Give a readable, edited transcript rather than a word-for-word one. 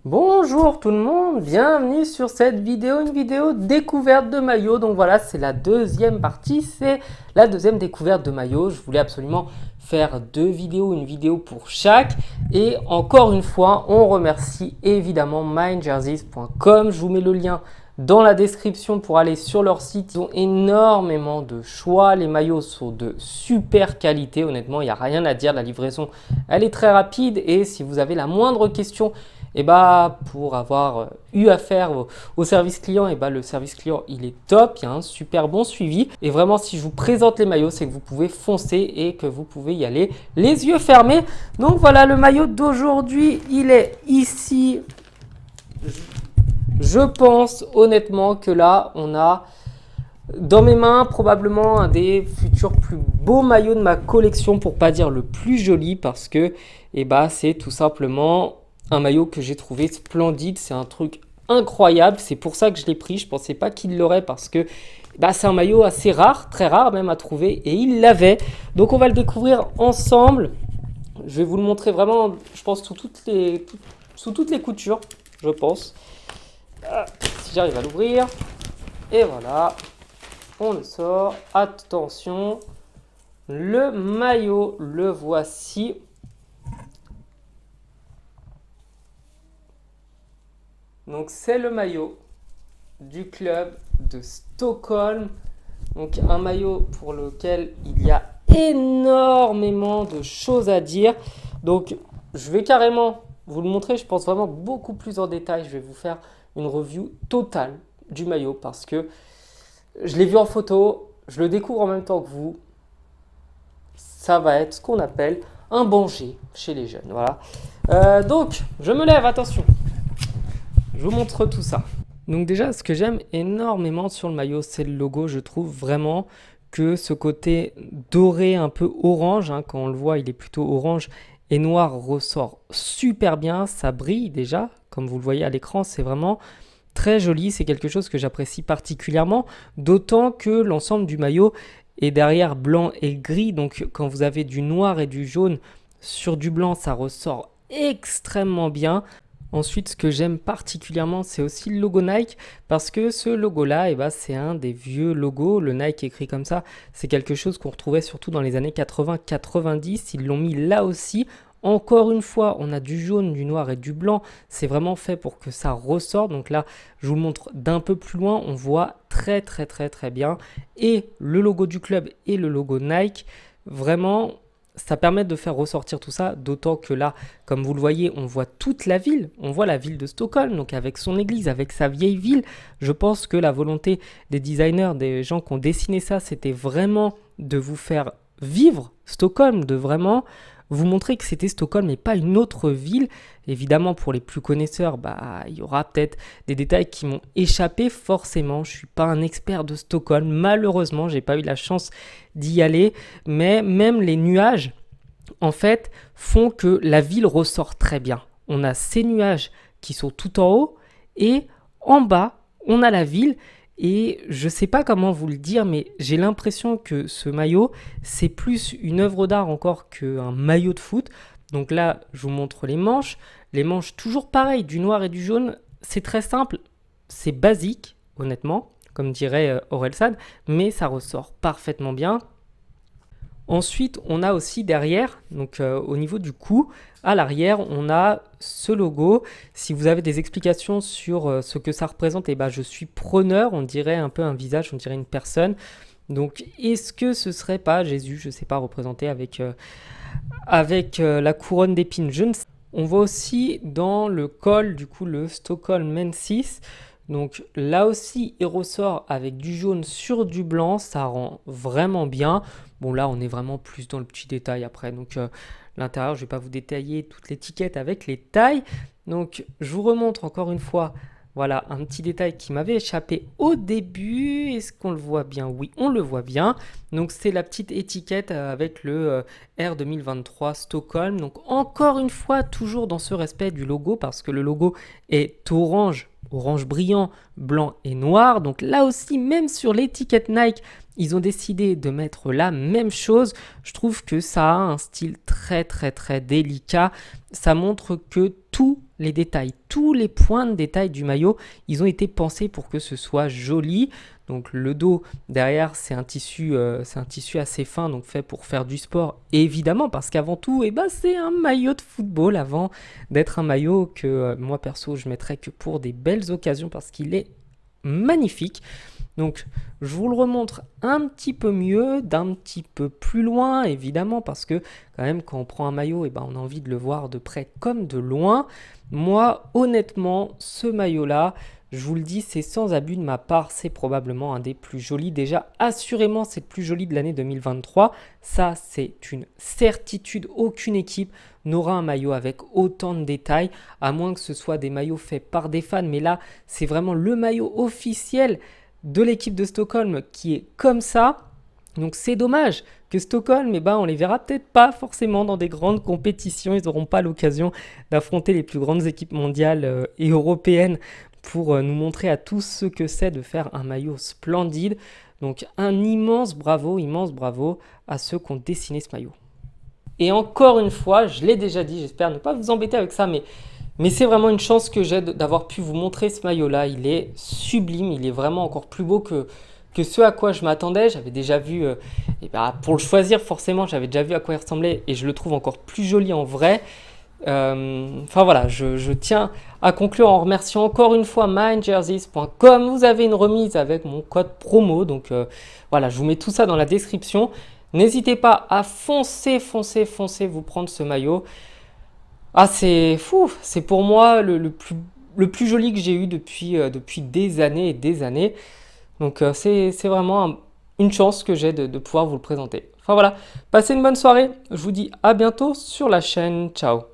Bonjour tout le monde, bienvenue sur cette vidéo, une vidéo découverte de maillot. Donc voilà, c'est la deuxième partie, c'est la deuxième découverte de maillot. Je voulais absolument faire deux vidéos, une vidéo pour chaque. Et encore une fois, on remercie évidemment myjerseys.com. Je vous mets le lien dans la description pour aller sur leur site. Ils ont énormément de choix, les maillots sont de super qualité. Honnêtement, il n'y a rien à dire, la livraison, elle est très rapide. Et si vous avez la moindre question, et bah pour avoir eu affaire au service client, et bah le service client il est top, il y a un super bon suivi. Et vraiment, si je vous présente les maillots, c'est que vous pouvez foncer et que vous pouvez y aller les yeux fermés. Donc voilà, le maillot d'aujourd'hui, il est ici. Je pense honnêtement que là, on a dans mes mains probablement un des futurs plus beaux maillots de ma collection, pour pas dire le plus joli, parce que c'est tout simplement un maillot que j'ai trouvé splendide. C'est un truc incroyable, c'est pour ça que je l'ai pris. Je pensais pas qu'il l'aurait parce que c'est un maillot assez rare, très rare même à trouver, et il l'avait. Donc on va le découvrir ensemble. Je vais vous le montrer vraiment, je pense, sous toutes les coutures, je pense. Si j'arrive à l'ouvrir. Et voilà, on le sort. Attention, le maillot, le voici. Donc c'est le maillot du club de Stockholm. Donc un maillot pour lequel il y a énormément de choses à dire. Donc je vais carrément vous le montrer, je pense vraiment beaucoup plus en détail. Je vais vous faire une review totale du maillot parce que je l'ai vu en photo, je le découvre en même temps que vous. Ça va être ce qu'on appelle un banché chez les jeunes. Voilà. Donc je me lève, attention. Je vous montre tout ça. Donc déjà, ce que j'aime énormément sur le maillot, c'est le logo. Je trouve vraiment que ce côté doré, un peu orange, quand on le voit, il est plutôt orange et noir, ressort super bien. Ça brille déjà, comme vous le voyez à l'écran, c'est vraiment très joli. C'est quelque chose que j'apprécie particulièrement, d'autant que l'ensemble du maillot est derrière blanc et gris. Donc quand vous avez du noir et du jaune sur du blanc, ça ressort extrêmement bien. Ensuite, ce que j'aime particulièrement, c'est aussi le logo Nike, parce que ce logo-là, c'est un des vieux logos. Le Nike écrit comme ça, c'est quelque chose qu'on retrouvait surtout dans les années 80-90. Ils l'ont mis là aussi. Encore une fois, on a du jaune, du noir et du blanc. C'est vraiment fait pour que ça ressorte. Donc là, je vous le montre d'un peu plus loin. On voit très très très très bien. Et le logo du club et le logo Nike, vraiment, ça permet de faire ressortir tout ça, d'autant que là, comme vous le voyez, on voit toute la ville. On voit la ville de Stockholm, donc avec son église, avec sa vieille ville. Je pense que la volonté des designers, des gens qui ont dessiné ça, c'était vraiment de vous faire vivre Stockholm, de vraiment vous montrer que c'était Stockholm et pas une autre ville. Évidemment, pour les plus connaisseurs, il y aura peut-être des détails qui m'ont échappé. Forcément, je ne suis pas un expert de Stockholm. Malheureusement, je n'ai pas eu la chance d'y aller. Mais même les nuages, en fait, font que la ville ressort très bien. On a ces nuages qui sont tout en haut et en bas, on a la ville. Et je ne sais pas comment vous le dire, mais j'ai l'impression que ce maillot, c'est plus une œuvre d'art encore qu'un maillot de foot. Donc là, je vous montre les manches. Les manches, toujours pareil, du noir et du jaune. C'est très simple, c'est basique, honnêtement, comme dirait Orelsan, mais ça ressort parfaitement bien. Ensuite, on a aussi derrière, donc au niveau du cou, à l'arrière, on a ce logo. Si vous avez des explications sur ce que ça représente, je suis preneur. On dirait un peu un visage, on dirait une personne. Donc, est-ce que ce serait pas Jésus, je ne sais pas, représenté avec la couronne d'épines? Je ne sais. On voit aussi dans le col, du coup, le Stockholm Men6. Donc là aussi, il ressort avec du jaune sur du blanc, ça rend vraiment bien. Bon, là, on est vraiment plus dans le petit détail après. Donc l'intérieur, je ne vais pas vous détailler toute l'étiquette avec les tailles. Donc je vous remontre encore une fois, voilà, un petit détail qui m'avait échappé au début. Est-ce qu'on le voit bien? Oui, on le voit bien. Donc c'est la petite étiquette avec le R 2023 Stockholm. Donc encore une fois, toujours dans ce respect du logo, parce que le logo est orange brillant, blanc et noir. Donc là aussi, même sur l'étiquette Nike, ils ont décidé de mettre la même chose. Je trouve que ça a un style très très très délicat. Ça montre que tous les détails, tous les points de détail du maillot, ils ont été pensés pour que ce soit joli. Donc le dos derrière, c'est un tissu assez fin, donc fait pour faire du sport, évidemment, parce qu'avant tout, c'est un maillot de football avant d'être un maillot que moi perso, je mettrais que pour des belles occasions parce qu'il est magnifique. Donc je vous le remontre un petit peu mieux, d'un petit peu plus loin, évidemment, parce que quand même quand on prend un maillot, on a envie de le voir de près comme de loin. Moi, honnêtement, ce maillot-là, je vous le dis, c'est sans abus de ma part, c'est probablement un des plus jolis. Déjà, assurément, c'est le plus joli de l'année 2023. Ça, c'est une certitude. Aucune équipe n'aura un maillot avec autant de détails, à moins que ce soit des maillots faits par des fans. Mais là, c'est vraiment le maillot officiel de l'équipe de Stockholm qui est comme ça. Donc c'est dommage que Stockholm, on les verra peut-être pas forcément dans des grandes compétitions. Ils n'auront pas l'occasion d'affronter les plus grandes équipes mondiales et européennes pour nous montrer à tous ce que c'est de faire un maillot splendide. Donc un immense bravo à ceux qui ont dessiné ce maillot. Et encore une fois, je l'ai déjà dit, j'espère ne pas vous embêter avec ça, mais c'est vraiment une chance que j'ai d'avoir pu vous montrer ce maillot-là. Il est sublime, il est vraiment encore plus beau que ce à quoi je m'attendais. J'avais déjà vu, pour le choisir forcément, j'avais déjà vu à quoi il ressemblait et je le trouve encore plus joli en vrai. Je tiens à conclure en remerciant encore une fois mindjerseys.com. Vous avez une remise avec mon code promo, donc je vous mets tout ça dans la description. N'hésitez pas à foncer vous prendre ce maillot. Ah, c'est fou, c'est pour moi le plus joli que j'ai eu depuis des années et des années. Donc c'est vraiment une chance que j'ai de pouvoir vous le présenter. Passez une bonne soirée. Je vous dis à bientôt sur la chaîne. Ciao.